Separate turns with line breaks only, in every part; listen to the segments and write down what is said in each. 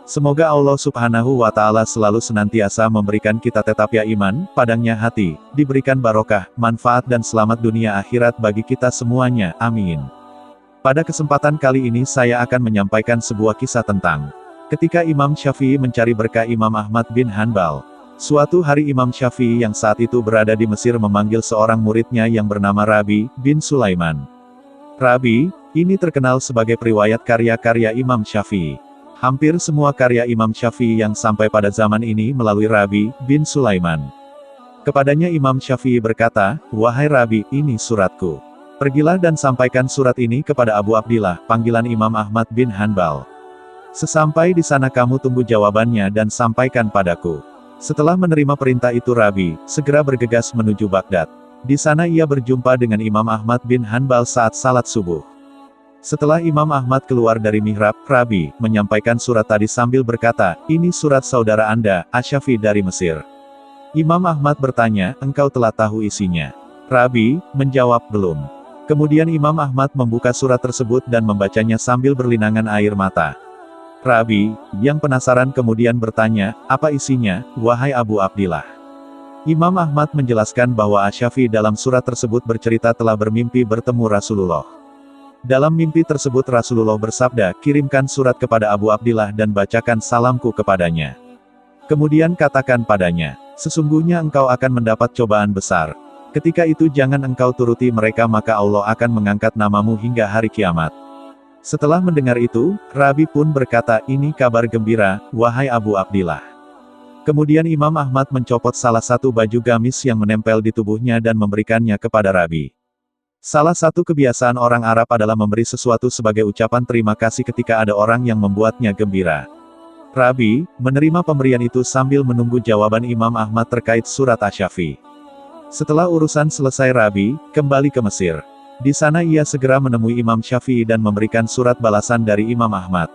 Semoga Allah Subhanahu wa Ta'ala selalu senantiasa memberikan kita tetap ya iman, padangnya hati, diberikan barokah, manfaat dan selamat dunia akhirat bagi kita semuanya, amin. Pada kesempatan kali ini saya akan menyampaikan sebuah kisah tentang ketika Imam Syafi'i mencari berkah Imam Ahmad bin Hanbal. Suatu hari Imam Syafi'i yang saat itu berada di Mesir memanggil seorang muridnya yang bernama Rabi bin Sulaiman. Rabi, ini terkenal sebagai periwayat karya-karya Imam Syafi'i. Hampir semua karya Imam Syafi'i yang sampai pada zaman ini melalui Rabi bin Sulaiman. Kepadanya Imam Syafi'i berkata, "Wahai Rabi, ini suratku. Pergilah dan sampaikan surat ini kepada Abu Abdillah, panggilan Imam Ahmad bin Hanbal. Sesampai di sana kamu tunggu jawabannya dan sampaikan padaku." Setelah menerima perintah itu Rabi, segera bergegas menuju Baghdad. Di sana ia berjumpa dengan Imam Ahmad bin Hanbal saat salat subuh. Setelah Imam Ahmad keluar dari mihrab, Rabi menyampaikan surat tadi sambil berkata, "Ini surat saudara Anda, Asy-Syafi'i dari Mesir." Imam Ahmad bertanya, "Engkau telah tahu isinya?" Rabi menjawab, "Belum." Kemudian Imam Ahmad membuka surat tersebut dan membacanya sambil berlinangan air mata. Rabi, yang penasaran kemudian bertanya, "Apa isinya, wahai Abu Abdillah?" Imam Ahmad menjelaskan bahwa Asy-Syafi'i dalam surat tersebut bercerita telah bermimpi bertemu Rasulullah. Dalam mimpi tersebut Rasulullah bersabda, "Kirimkan surat kepada Abu Abdillah dan bacakan salamku kepadanya. Kemudian katakan padanya, sesungguhnya engkau akan mendapat cobaan besar. Ketika itu jangan engkau turuti mereka maka Allah akan mengangkat namamu hingga hari kiamat." Setelah mendengar itu, Rabi pun berkata, "Ini kabar gembira, wahai Abu Abdillah." Kemudian Imam Ahmad mencopot salah satu baju gamis yang menempel di tubuhnya dan memberikannya kepada Rabi. Salah satu kebiasaan orang Arab adalah memberi sesuatu sebagai ucapan terima kasih ketika ada orang yang membuatnya gembira. Rabi menerima pemberian itu sambil menunggu jawaban Imam Ahmad terkait surat Asy-Syafi'i. Setelah urusan selesai Rabi kembali ke Mesir. Di sana ia segera menemui Imam Syafi'i dan memberikan surat balasan dari Imam Ahmad.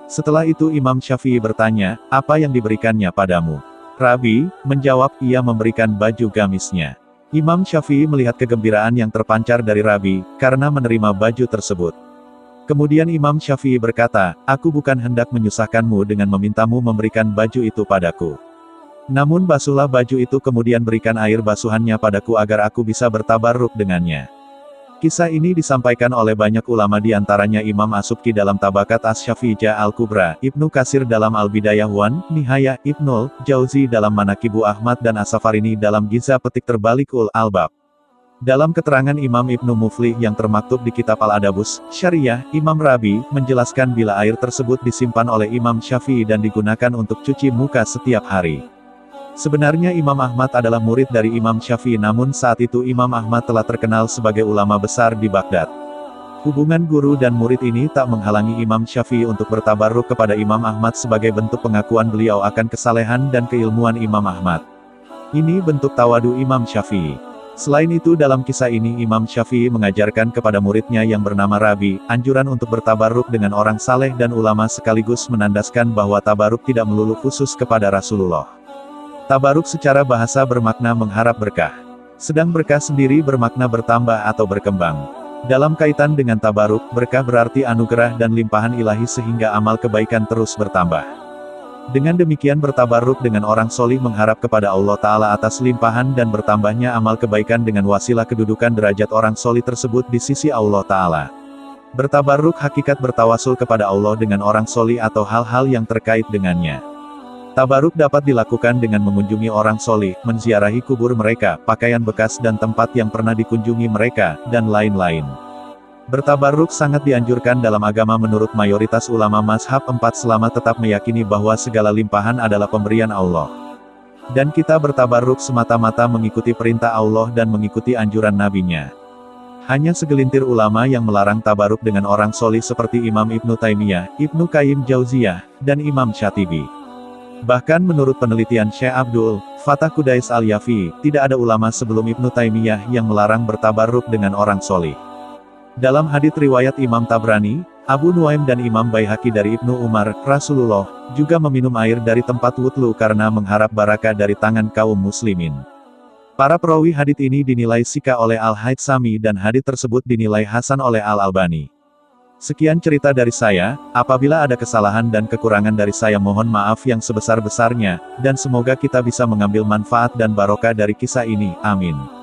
Setelah itu Imam Syafi'i bertanya, "Apa yang diberikannya padamu?" Rabi menjawab, "Ia memberikan baju gamisnya." Imam Syafi'i melihat kegembiraan yang terpancar dari Rabi, karena menerima baju tersebut. Kemudian Imam Syafi'i berkata, "Aku bukan hendak menyusahkanmu dengan memintamu memberikan baju itu padaku. Namun basuhlah baju itu kemudian berikan air basuhannya padaku agar aku bisa bertabarruk dengannya." Kisah ini disampaikan oleh banyak ulama di antaranya Imam As-Subki dalam Tabakat Asy-Syafi'iyah Al-Kubra, Ibnu Katsir dalam Al-Bidayah wan Nihayah, Ibnul Jauzi dalam Manaqibu Ahmad dan As-Safarini dalam Giza Petik Terbalik Al-Albab. Dalam keterangan Imam Ibnu Muflih yang termaktub di kitab Al-Adabus Syariah, Imam Rabi menjelaskan bila air tersebut disimpan oleh Imam Syafi'i dan digunakan untuk cuci muka setiap hari. Sebenarnya Imam Ahmad adalah murid dari Imam Syafi'i namun saat itu Imam Ahmad telah terkenal sebagai ulama besar di Baghdad. Hubungan guru dan murid ini tak menghalangi Imam Syafi'i untuk bertabarruk kepada Imam Ahmad sebagai bentuk pengakuan beliau akan kesalehan dan keilmuan Imam Ahmad. Ini bentuk tawadu Imam Syafi'i. Selain itu dalam kisah ini Imam Syafi'i mengajarkan kepada muridnya yang bernama Rabi, anjuran untuk bertabarruk dengan orang saleh dan ulama sekaligus menandaskan bahwa tabaruk tidak melulu khusus kepada Rasulullah. Tabaruk secara bahasa bermakna mengharap berkah. Sedang berkah sendiri bermakna bertambah atau berkembang. Dalam kaitan dengan tabaruk, berkah berarti anugerah dan limpahan ilahi sehingga amal kebaikan terus bertambah. Dengan demikian bertabaruk dengan orang solih mengharap kepada Allah Ta'ala atas limpahan dan bertambahnya amal kebaikan dengan wasilah kedudukan derajat orang solih tersebut di sisi Allah Ta'ala. Bertabaruk hakikat bertawasul kepada Allah dengan orang solih atau hal-hal yang terkait dengannya. Tabaruk dapat dilakukan dengan mengunjungi orang solih, menziarahi kubur mereka, pakaian bekas dan tempat yang pernah dikunjungi mereka, dan lain-lain. Bertabaruk sangat dianjurkan dalam agama menurut mayoritas ulama mazhab 4 selama tetap meyakini bahwa segala limpahan adalah pemberian Allah. Dan kita bertabaruk semata-mata mengikuti perintah Allah dan mengikuti anjuran Nabi-Nya. Hanya segelintir ulama yang melarang tabaruk dengan orang solih seperti Imam Ibnu Taimiyah, Ibnu Qayyim Jauziyah, dan Imam Syatibi. Bahkan menurut penelitian Syekh Abdul Fattah Qudais Al-Yafi, tidak ada ulama sebelum Ibnu Taimiyah yang melarang bertabarruk dengan orang solih. Dalam hadits riwayat Imam Tabrani, Abu Nuaim dan Imam Baihaqi dari Ibnu Umar, Rasulullah juga meminum air dari tempat wudhu karena mengharap barakah dari tangan kaum muslimin. Para perawi hadits ini dinilai sika oleh Al-Haytsami dan hadits tersebut dinilai hasan oleh Al-Albani. Sekian cerita dari saya, apabila ada kesalahan dan kekurangan dari saya mohon maaf yang sebesar-besarnya, dan semoga kita bisa mengambil manfaat dan barokah dari kisah ini, amin.